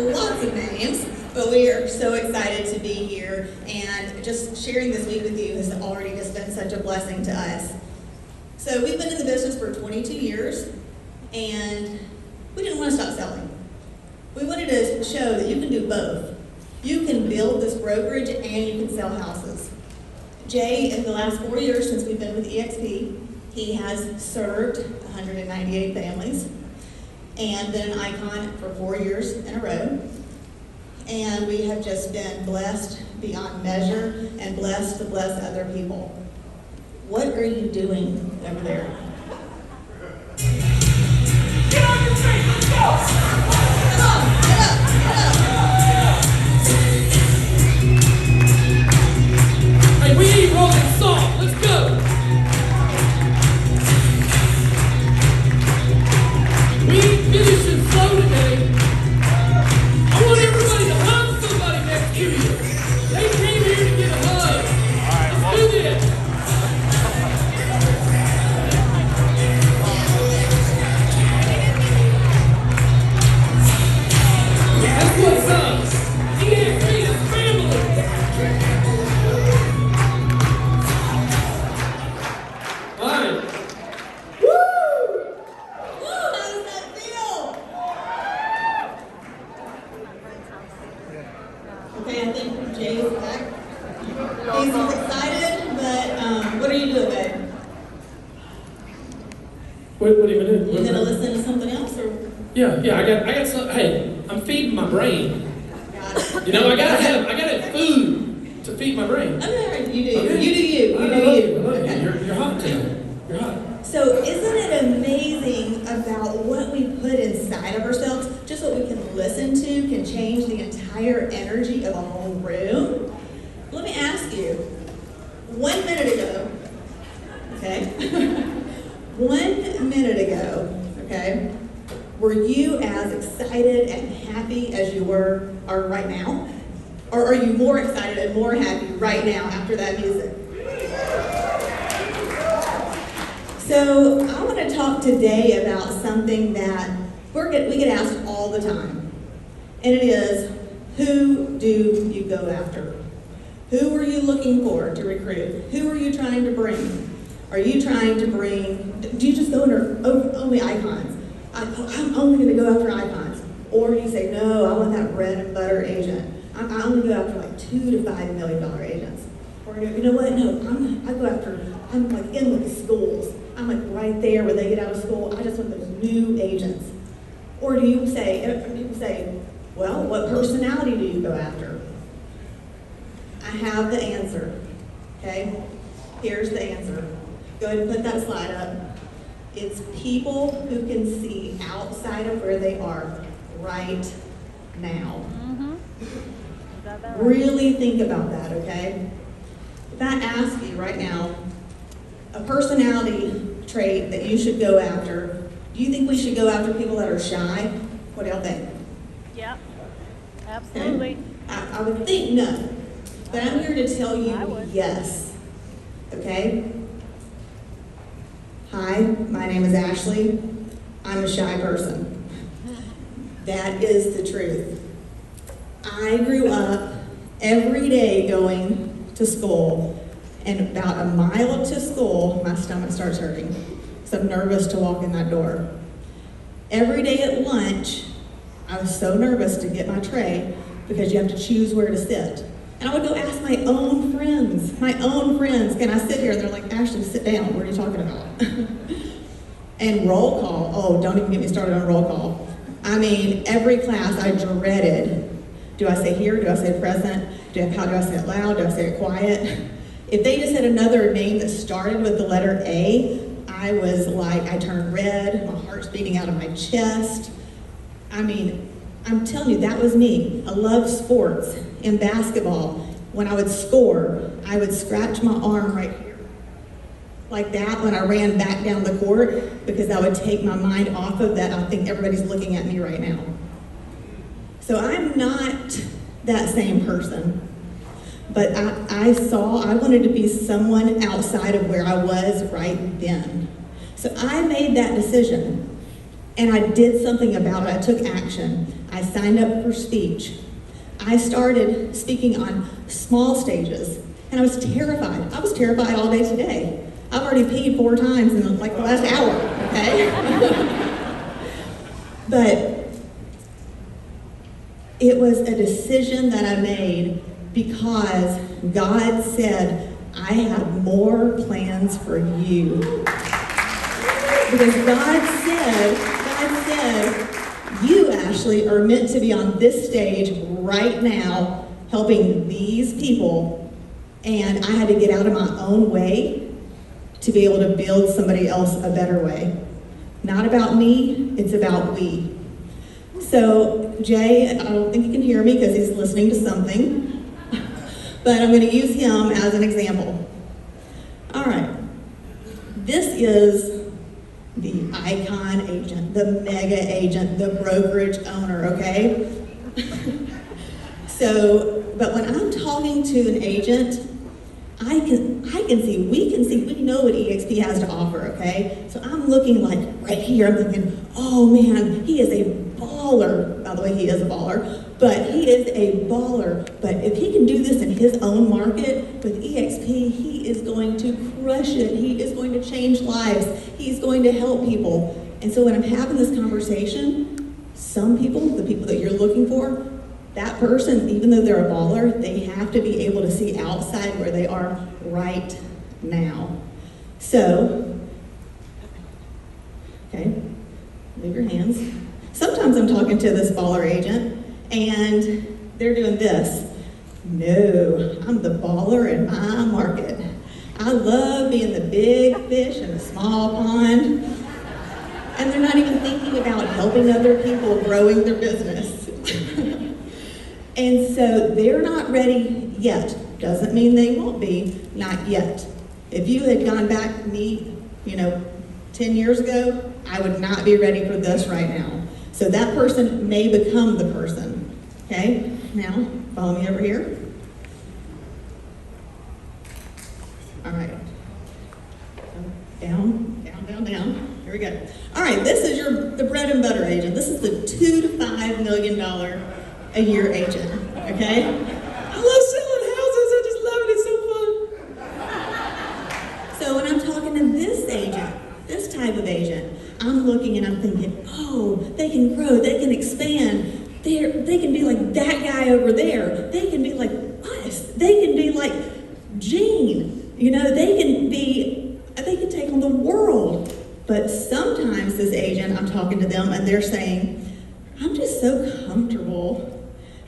lots of names, but we are so excited to be here, and just sharing this week with you has already just been such a blessing to us. So we've been in the business for 22 years, and we didn't want to stop selling. We wanted to show that you can do both. You can build this brokerage and you can sell houses. Jay, in the last 4 years since we've been with eXp, he has served 198 families and been an icon for 4 years in a row. And we have just been blessed beyond measure and blessed to bless other people. What are you doing over there? Get on your feet, let's go! Come on, get up, get up. Hey, we need rolling salt, let's go! We ain't finishing slow today. I want everybody to hug somebody next to you. They came here to get a hug. Let's do this. That's what's up. eXp is family. All right. Woo! How does that feel? Okay, I think Jay's back. He's excited, but what are you doing, babe? What are you gonna do? You gonna listen to something else, or? Yeah, I got some. Hey, I'm feeding my brain. Got it. You know, I gotta have food to feed my brain. Okay, you do. Okay. You do you. I You love do you. you. I love Okay. you. You're hot today. You're hot. So isn't it amazing about what we put inside of ourselves? Just what we can listen to can change the entire energy of a whole room. Let me ask you, 1 minute ago, okay? 1 minute ago, okay? Were you as excited and happy as you are right now? Or are you more excited and more happy right now after that music? So I want to talk today about something that we get asked all the time. And it is, who do you go after? Who are you looking for to recruit? Who are you trying to bring? Are you trying to bring, do you just go under only icons? I'm only going to go after icons. Or do you say, no, I want that bread and butter agent. I only go after like $2 to $5 million agents. Or you know what, no, I'm like in with the schools. I'm like right there where they get out of school. I just want those new agents. Or do you say, well, what personality do you go after? I have the answer, okay? Here's the answer. Go ahead and put that slide up. It's people who can see outside of where they are right now. Really think about that, okay? If I ask you right now, a personality trait that you should go after, do you think we should go after people that are shy? What do y'all think? Yep, absolutely. I would think no, but I'm here to tell I you would. yes, okay? Hi, my name is Ashley. I'm a shy person. That is the truth. I grew up every day going to school, and about a mile to school, my stomach starts hurting because I'm nervous to walk in that door. Every day at lunch, I was so nervous to get my tray because you have to choose where to sit. And I would go ask my own friends, can I sit here? And they're like, Ashley, sit down, what are you talking about? And roll call, oh, don't even get me started on roll call. I mean, every class I dreaded. Do I say here, do I say present? How do I say it loud, do I say it quiet? If they just had another name that started with the letter A, I was like, I turned red, my heart's beating out of my chest. I mean, I'm telling you, that was me. I love sports. In basketball, when I would score, I would scratch my arm right here. Like that when I ran back down the court, because that would take my mind off of that. I think everybody's looking at me right now. So I'm not that same person. But I wanted to be someone outside of where I was right then. So I made that decision. And I did something about it. I took action. I signed up for speech. I started speaking on small stages, and I was terrified. I was terrified all day today. I've already peed 4 times in like the last hour, okay? But it was a decision that I made because God said, I have more plans for you. Because God said, you, Ashley, are meant to be on this stage right now, helping these people, and I had to get out of my own way to be able to build somebody else a better way. Not about me, it's about we. So, Jay, I don't think you can hear me because he's listening to something, but I'm going to use him as an example. All right, this is the icon agent, the mega agent, the brokerage owner, okay? So, but when I'm talking to an agent, I can see, we know what eXp has to offer, okay? So I'm looking like right here, I'm thinking, oh man, he is a baller. By the way, he is a baller, but he is a baller. But if he can do this in his own market with eXp, he is going to crush it. He is going to change lives. He's going to help people. And so when I'm having this conversation, some people, the people that you're looking for, that person, even though they're a baller, they have to be able to see outside where they are right now. So, okay, leave your hands. Sometimes I'm talking to this baller agent, and they're doing this. No, I'm the baller in my market. I love being the big fish in a small pond. And they're not even thinking about helping other people growing their business. And so they're not ready yet. Doesn't mean they won't be, not yet. If you had gone back me, 10 years ago, I would not be ready for this right now. So that person may become the person. Okay, now follow me over here. All right. Down, down, down, down. Here we go. All right, this is the bread and butter agent. This is the $2 to $5 million a year agent, okay? I love selling houses, I just love it, it's so fun. So when I'm talking to this agent, this type of agent, I'm looking and I'm thinking, oh, they can grow, they can expand. They can be like that guy over there. They can be like us. They can be like Gene. They can take on the world. But sometimes this agent, I'm talking to them and they're saying, I'm just so comfortable.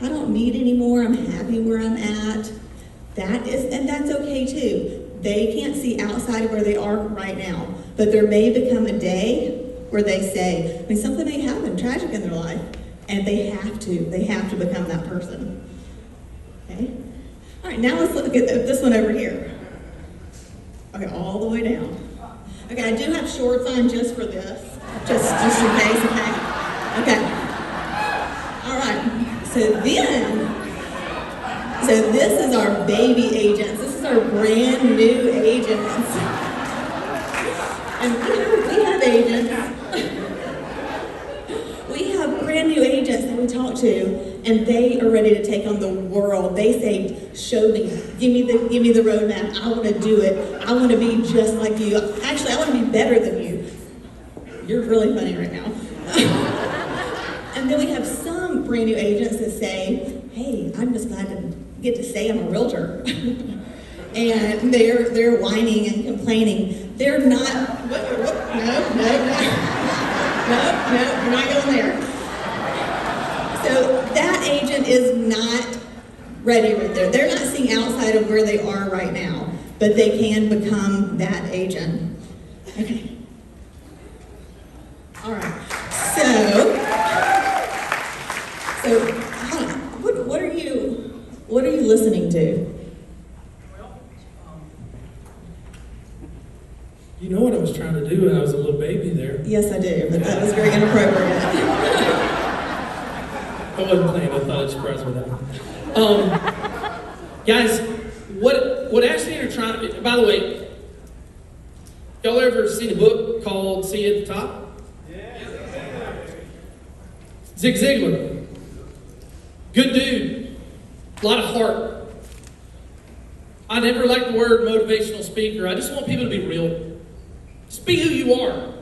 I don't need any more. I'm happy where I'm at. And that's okay too. They can't see outside of where they are right now. But there may become a day where they say, something may happen tragic in their life, and they have to become that person. Okay? All right, now let's look at this one over here. Okay, all the way down. Okay, I do have shorts on just for this, just in case, okay? All right. So this is our baby agents. This is our brand new agents. And we have agents. We have brand new agents that we talk to, and they are ready to take on the world. They say, show me, give me the roadmap. I want to do it. I want to be just like you. Actually, I want to be better than you. You're really funny right now. And then we have some brand new agents that say, hey, I'm just glad to get to say I'm a realtor. And they're whining and complaining. They're not, no, we're not going there. So that agent is not ready right there. They're not seeing outside of where they are right now, but they can become that agent. Okay. All right. So what are you listening to? You know what I was trying to do when I was a little baby there? Yes, I do, but that was very inappropriate. I wasn't playing, I thought I'd surprise with that. Guys, what Ashley are trying to, by the way, y'all ever seen a book called See You at the Top? Zig Ziglar. Good dude. A lot of heart. I never liked the word motivational speaker. I just want people to be real. Just be who you are.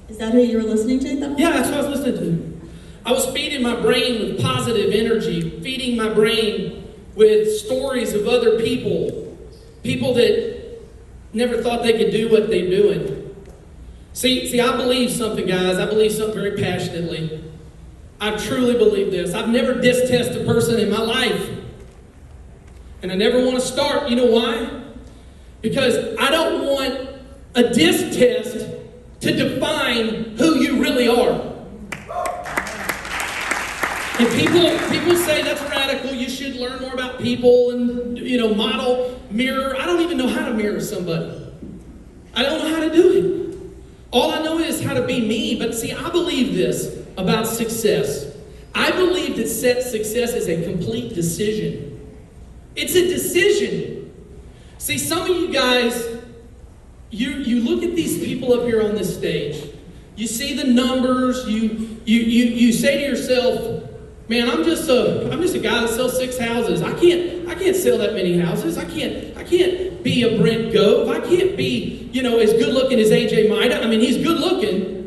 Is that who you were listening to, though? Yeah, that's what I was listening to. I was feeding my brain with positive energy, feeding my brain with stories of other people. People that never thought they could do what they're doing. See, I believe something, guys. I believe something very passionately. I truly believe this. I've never distest a person in my life. And I never want to start. You know why? Because I don't want a disc test to define who you really are. And people say that's radical. You should learn more about people and, model, mirror. I don't even know how to mirror somebody. I don't know how to do it. All I know is how to be me. But see, I believe this about success. I believe that success is a complete decision. It's a decision. See, some of you guys, you look at these people up here on this stage. You see the numbers. You say to yourself, man, I'm just a guy that sells 6 houses. I can't sell that many houses. I can't be a Brent Gove. I can't be, as good looking as AJ Maida. I mean, he's good looking.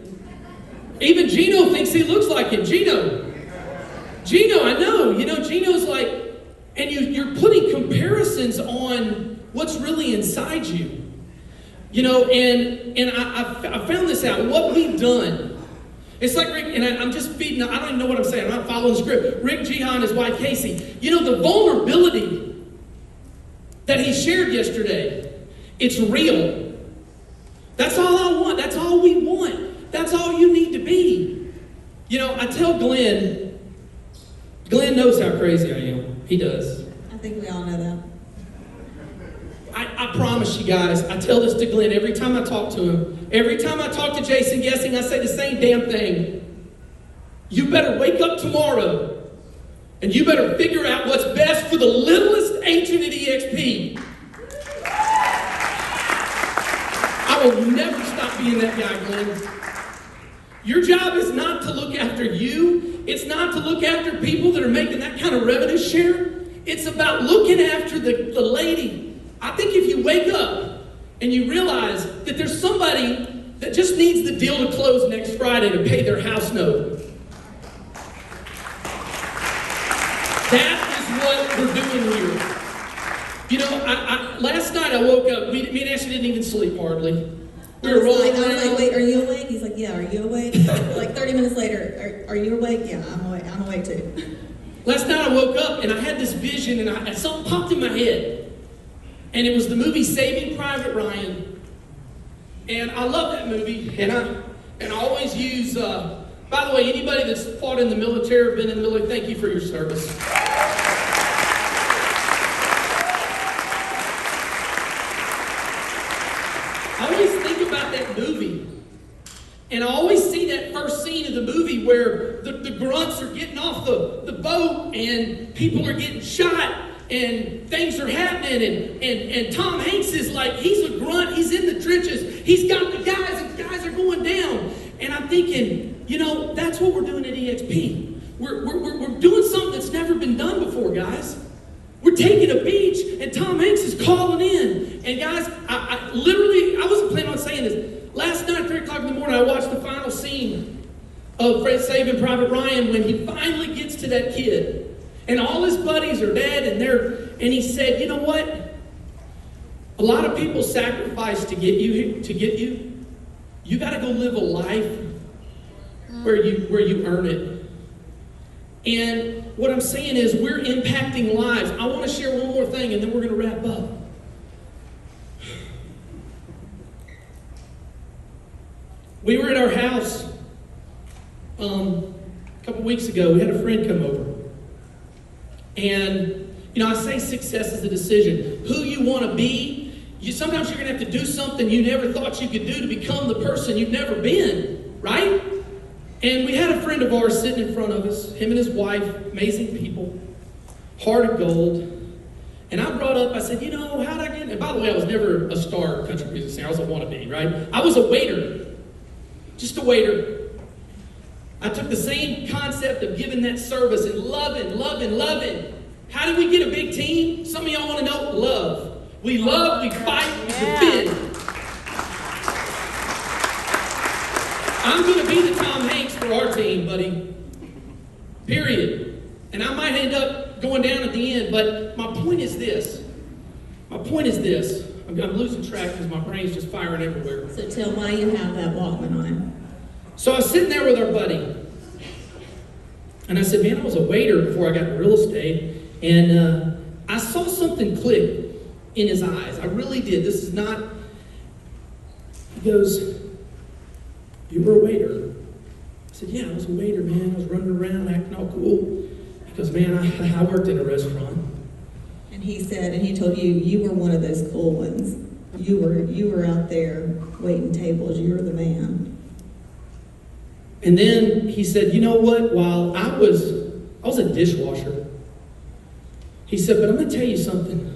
Even Gino thinks he looks like him. Gino, I know. Gino's like, and you're putting comparisons on what's really inside you. And I found this out. What we've done. It's like Rick, and I'm just feeding, I don't even know what I'm saying. I'm not following the script. Rick Jihan and his wife Casey. The vulnerability that he shared yesterday, it's real. That's all I want. That's all we want. That's all you need to be. I tell Glenn knows how crazy I am. He does. I think we all know that. I promise you guys, I tell this to Glenn every time I talk to him. Every time I talk to Jason Guessing, I say the same damn thing. You better wake up tomorrow and you better figure out what's best for the littlest agent at eXp. I will never stop being that guy, Glenn. Your job is not to look after you. It's not to look after people that are making that kind of revenue share. It's about looking after the lady. I think if you wake up and you realize that there's somebody that just needs the deal to close next Friday to pay their house note. That is what we're doing here. Last night I woke up, me and Ashley didn't even sleep hardly. We were rolling around. I was like, wait, are you awake? He's like, yeah, are you awake? Like 30 minutes later, are you awake? Yeah, I'm awake. I'm awake too. Last night I woke up and I had this vision and something popped in my head. And it was the movie Saving Private Ryan. And I love that movie. And I always use, by the way, anybody that's fought in the military or been in the military, thank you for your service. I always think about that movie. And I always see that first scene of the movie where the grunts are getting off the boat and people are getting shot. And things are happening, and Tom Hanks is like, he's a grunt, he's in the trenches, he's got the guys, and guys are going down. And I'm thinking, that's what we're doing at eXp. We're doing something that's never been done before, guys. We're taking a beach, and Tom Hanks is calling in. And guys, I wasn't planning on saying this. Last night, 3 o'clock in the morning, I watched the final scene of Saving Private Ryan when he finally gets to that kid. And all his buddies are dead, and he said, you know what? A lot of people sacrifice to get you. You got to go live a life where you earn it. And what I'm saying is we're impacting lives. I want to share one more thing, and then we're going to wrap up. We were at our house a couple weeks ago. We had a friend come over. And, I say success is a decision. Who you want to be, sometimes you're going to have to do something you never thought you could do to become the person you've never been, right? And we had a friend of ours sitting in front of us, him and his wife, amazing people, heart of gold. And I brought up, I said, how'd I get, and by the way, I was never a star country music singer. I was a wannabe, right? I was a waiter, just a waiter. I took the same concept of giving that service and loving. How do we get a big team? Some of y'all want to know? Love. We love, we fight, we defend. I'm going to be the Tom Hanks for our team, buddy. Period. And I might end up going down at the end, but my point is this. I'm losing track because my brain's just firing everywhere. So tell why you have that Walkman on. So I was sitting there with our buddy, and I said, man, I was a waiter before I got into real estate, and I saw something click in his eyes. I really did. This is not, he goes, you were a waiter? I said, yeah, I was a waiter, man. I was running around acting all cool. He goes, man, I worked in a restaurant. And he said, and he told you, you were one of those cool ones. You were out there waiting tables. You were the man. And then he said, you know what? While I was a dishwasher. He said, but I'm going to tell you something.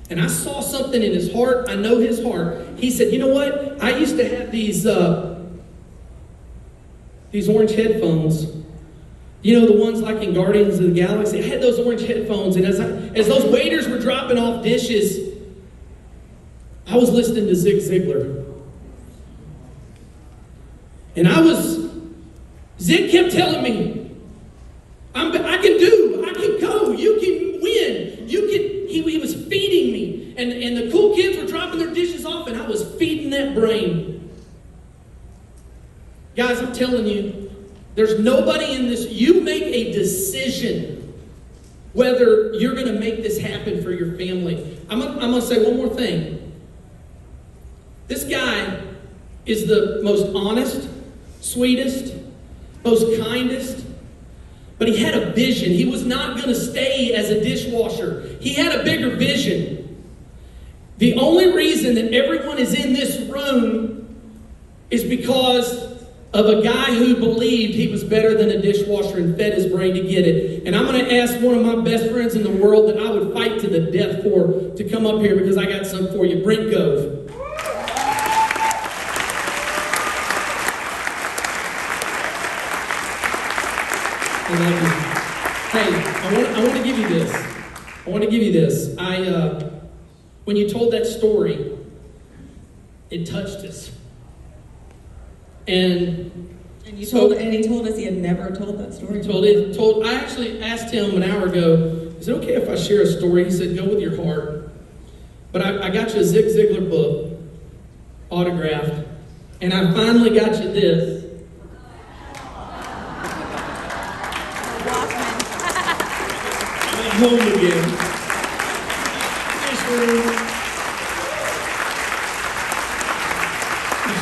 And I saw something in his heart. I know his heart. He said, you know what? I used to have these orange headphones. You know, the ones like in Guardians of the Galaxy? I had those orange headphones, and as those waiters were dropping off dishes, I was listening to Zig Ziglar. And Zig kept telling me, I can go, you can win, he was feeding me. And the cool kids were dropping their dishes off, and I was feeding that brain. Guys, I'm telling you, there's nobody in this. You make a decision whether you're going to make this happen for your family. I'm going to say one more thing. This guy is the most honest, sweetest, most kindest, but he had a vision. He was not going to stay as a dishwasher. He had a bigger vision. The only reason that everyone is in this room is because of a guy who believed he was better than a dishwasher and fed his brain to get it. And I'm going to ask one of my best friends in the world that I would fight to the death for to come up here because I got some for you. Brent Gove. I love you. Hey, I want to give you this. When you told that story, it touched us. And he told us he had never told that story. I actually asked him an hour ago, is it okay if I share a story? He said, go with your heart. But I got you a Zig Ziglar book, autographed, and I finally got you this. I'm home again.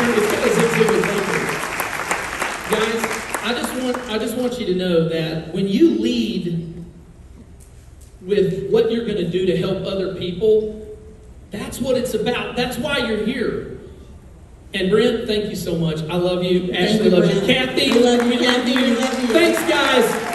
It's got a Zig Ziglar book. Guys, I just want you to know that when you lead with what you're going to do to help other people, that's what it's about. That's why you're here. And Brent, thank you so much. I love you. Ashley loves you. Kathy, we love you. Kathy, we love you. Thanks, guys.